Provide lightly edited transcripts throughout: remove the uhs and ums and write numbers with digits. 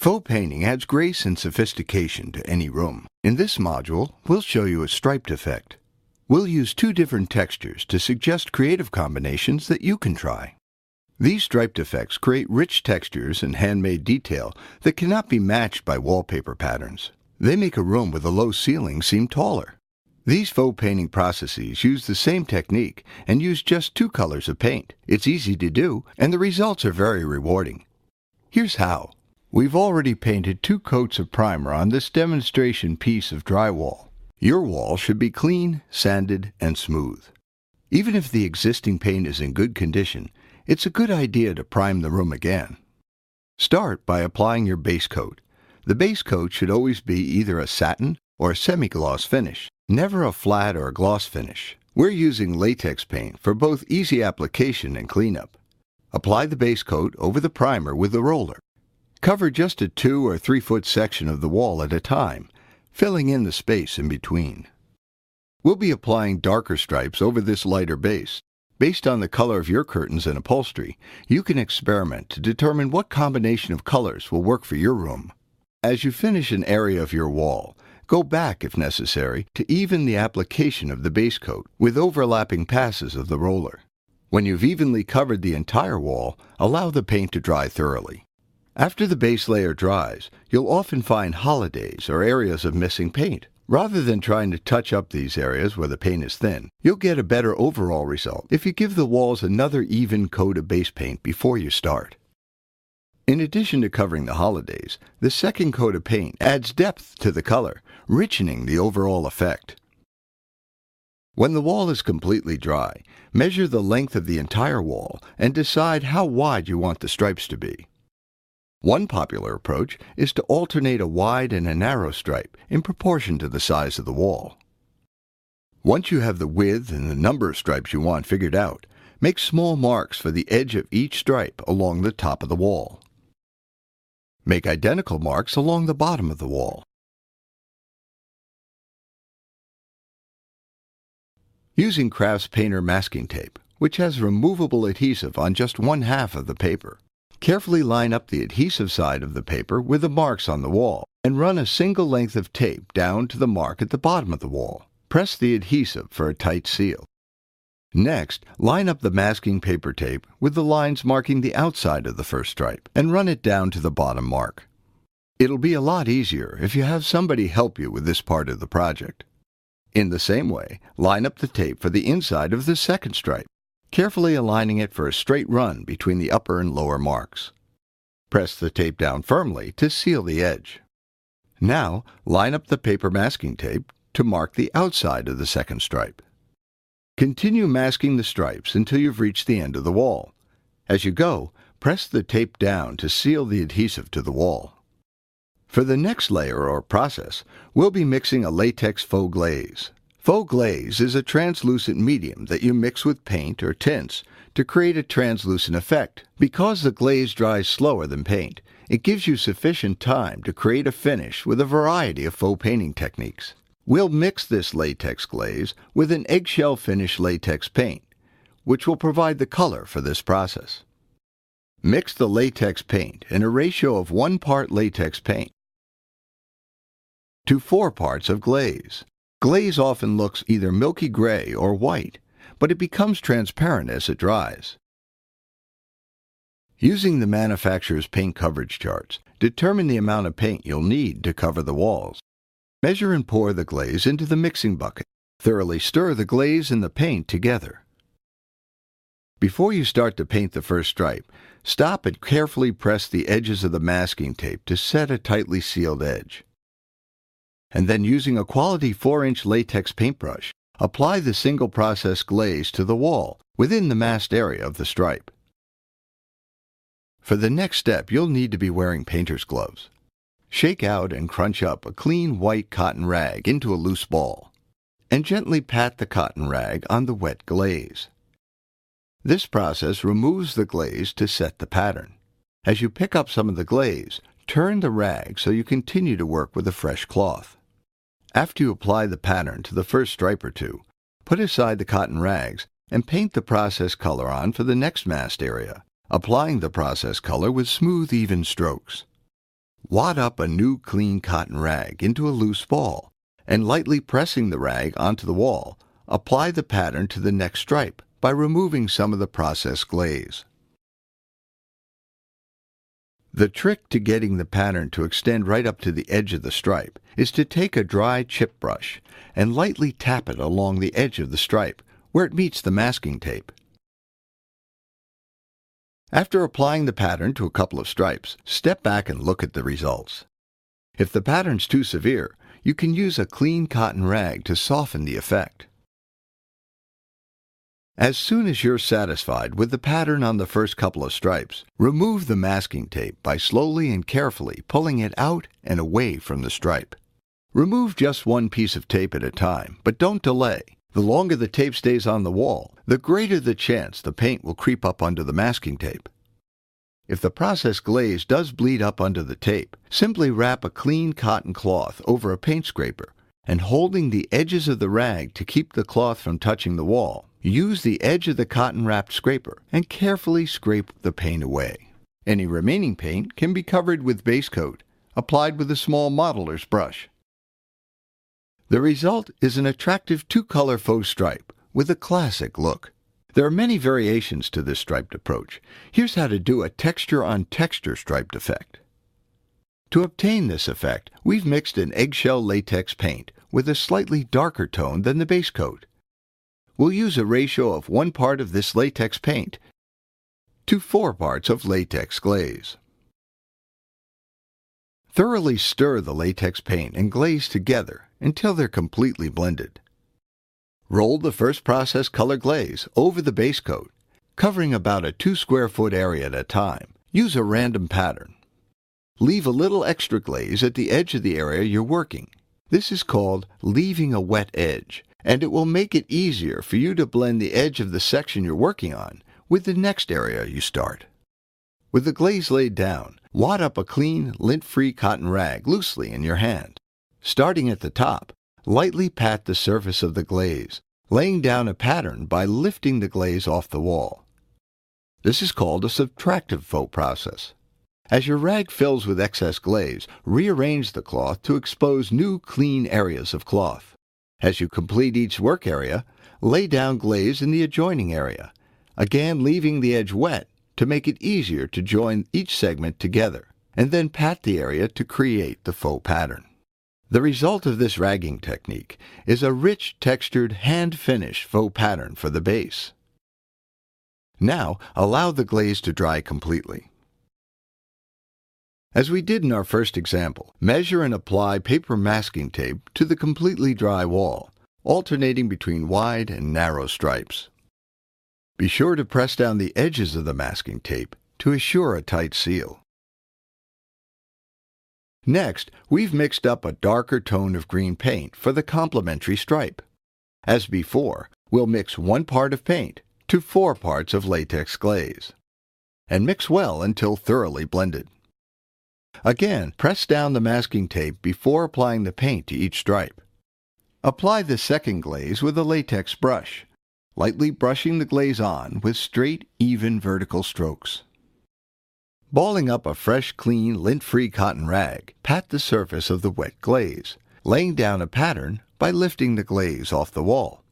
Faux painting adds grace and sophistication to any room. In this module, we'll show you a striped effect. We'll use two different textures to suggest creative combinations that you can try. These striped effects create rich textures and handmade detail that cannot be matched by wallpaper patterns. They make a room with a low ceiling seem taller. These faux painting processes use the same technique and use just two colors of paint. It's easy to do, and the results are very rewarding. Here's how. We've already painted 2 coats of primer on this demonstration piece of drywall. Your wall should be clean, sanded, and smooth. Even if the existing paint is in good condition, it's a good idea to prime the room again. Start by applying your base coat. The base coat should always be either a satin or a semi-gloss finish, never a flat or a gloss finish. We're using latex paint for both easy application and cleanup. Apply the base coat over the primer with the roller. Cover just a 2 or 3 foot section of the wall at a time, filling in the space in between. We'll be applying darker stripes over this lighter base. Based on the color of your curtains and upholstery, you can experiment to determine what combination of colors will work for your room. As you finish an area of your wall, go back, if necessary, to even the application of the base coat with overlapping passes of the roller. When you've evenly covered the entire wall, allow the paint to dry thoroughly. After the base layer dries, you'll often find holidays or areas of missing paint. Rather than trying to touch up these areas where the paint is thin, you'll get a better overall result if you give the walls another even coat of base paint before you start. In addition to covering the holidays, the second coat of paint adds depth to the color, richening the overall effect. When the wall is completely dry, measure the length of the entire wall and decide how wide you want the stripes to be. One popular approach is to alternate a wide and a narrow stripe in proportion to the size of the wall. Once you have the width and the number of stripes you want figured out, make small marks for the edge of each stripe along the top of the wall. Make identical marks along the bottom of the wall. Using Crafts Painter masking tape, which has removable adhesive on just 1/2 of the paper, carefully line up the adhesive side of the paper with the marks on the wall and run a single length of tape down to the mark at the bottom of the wall. Press the adhesive for a tight seal. Next, line up the masking paper tape with the lines marking the outside of the first stripe and run it down to the bottom mark. It'll be a lot easier if you have somebody help you with this part of the project. In the same way, line up the tape for the inside of the second stripe, carefully aligning it for a straight run between the upper and lower marks. Press the tape down firmly to seal the edge. Now, line up the paper masking tape to mark the outside of the second stripe. Continue masking the stripes until you've reached the end of the wall. As you go, press the tape down to seal the adhesive to the wall. For the next layer or process, we'll be mixing a latex faux glaze. Faux glaze is a translucent medium that you mix with paint or tints to create a translucent effect. Because the glaze dries slower than paint, it gives you sufficient time to create a finish with a variety of faux painting techniques. We'll mix this latex glaze with an eggshell finish latex paint, which will provide the color for this process. Mix the latex paint in a ratio of 1 part latex paint to 4 parts of glaze. Glaze often looks either milky gray or white, but it becomes transparent as it dries. Using the manufacturer's paint coverage charts, determine the amount of paint you'll need to cover the walls. Measure and pour the glaze into the mixing bucket. Thoroughly stir the glaze and the paint together. Before you start to paint the first stripe, stop and carefully press the edges of the masking tape to set a tightly sealed edge. And then using a quality 4-inch latex paintbrush, apply the single process glaze to the wall within the masked area of the stripe. For the next step, you'll need to be wearing painter's gloves. Shake out and crunch up a clean white cotton rag into a loose ball, and gently pat the cotton rag on the wet glaze. This process removes the glaze to set the pattern. As you pick up some of the glaze, turn the rag so you continue to work with a fresh cloth. After you apply the pattern to the first stripe or two, put aside the cotton rags and paint the process color on for the next masked area, applying the process color with smooth, even strokes. wad up a new clean cotton rag into a loose ball, and lightly pressing the rag onto the wall, apply the pattern to the next stripe by removing some of the processed glaze. The trick to getting the pattern to extend right up to the edge of the stripe is to take a dry chip brush and lightly tap it along the edge of the stripe where it meets the masking tape. After applying the pattern to a couple of stripes, step back and look at the results. If the pattern's too severe, you can use a clean cotton rag to soften the effect. As soon as you're satisfied with the pattern on the first couple of stripes, remove the masking tape by slowly and carefully pulling it out and away from the stripe. Remove just one piece of tape at a time, but don't delay. The longer the tape stays on the wall, the greater the chance the paint will creep up under the masking tape. If the processed glaze does bleed up under the tape, simply wrap a clean cotton cloth over a paint scraper, and holding the edges of the rag to keep the cloth from touching the wall, use the edge of the cotton-wrapped scraper and carefully scrape the paint away. Any remaining paint can be covered with base coat, applied with a small modeler's brush. The result is an attractive two-color faux stripe with a classic look. There are many variations to this striped approach. Here's how to do a texture-on-texture striped effect. To obtain this effect, we've mixed an eggshell latex paint with a slightly darker tone than the base coat. We'll use a ratio of 1 part of this latex paint to 4 parts of latex glaze. Thoroughly stir the latex paint and glaze together until they're completely blended. Roll the first processed color glaze over the base coat, covering about a 2 square foot area at a time. Use a random pattern. Leave a little extra glaze at the edge of the area you're working. This is called leaving a wet edge, and it will make it easier for you to blend the edge of the section you're working on with the next area you start. With the glaze laid down, wad up a clean, lint-free cotton rag loosely in your hand. Starting at the top, lightly pat the surface of the glaze, laying down a pattern by lifting the glaze off the wall. This is called a subtractive faux process. As your rag fills with excess glaze, rearrange the cloth to expose new, clean areas of cloth. As you complete each work area, lay down glaze in the adjoining area, again leaving the edge wet to make it easier to join each segment together, and then pat the area to create the faux pattern. The result of this ragging technique is a rich, textured, hand-finished faux pattern for the base. Now, allow the glaze to dry completely. As we did in our first example, measure and apply paper masking tape to the completely dry wall, alternating between wide and narrow stripes. Be sure to press down the edges of the masking tape to assure a tight seal. Next, we've mixed up a darker tone of green paint for the complementary stripe. As before, we'll mix 1 part of paint to 4 parts of latex glaze, and mix well until thoroughly blended. Again, press down the masking tape before applying the paint to each stripe. Apply the second glaze with a latex brush, lightly brushing the glaze on with straight, even vertical strokes. Balling up a fresh, clean, lint-free cotton rag, pat the surface of the wet glaze, laying down a pattern by lifting the glaze off the wall.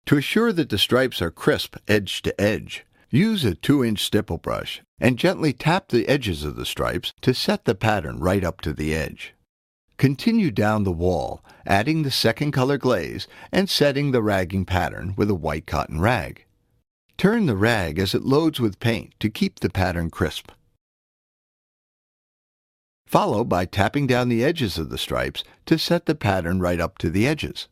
To assure that the stripes are crisp edge to edge, use a 2-inch stipple brush and gently tap the edges of the stripes to set the pattern right up to the edge. Continue down the wall, adding the second color glaze and setting the ragging pattern with a white cotton rag. Turn the rag as it loads with paint to keep the pattern crisp. Follow by tapping down the edges of the stripes to set the pattern right up to the edges.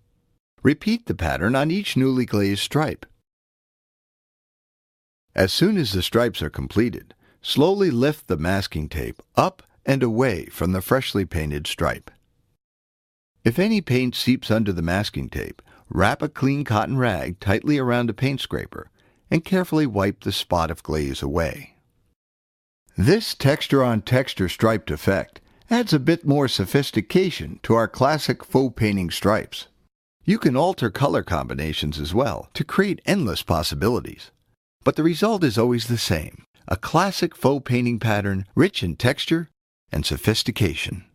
Repeat the pattern on each newly glazed stripe. As soon as the stripes are completed, slowly lift the masking tape up and away from the freshly painted stripe. If any paint seeps under the masking tape, wrap a clean cotton rag tightly around a paint scraper and carefully wipe the spot of glaze away. This texture-on-texture striped effect adds a bit more sophistication to our classic faux painting stripes. You can alter color combinations as well to create endless possibilities. But the result is always the same, a classic faux painting pattern rich in texture and sophistication.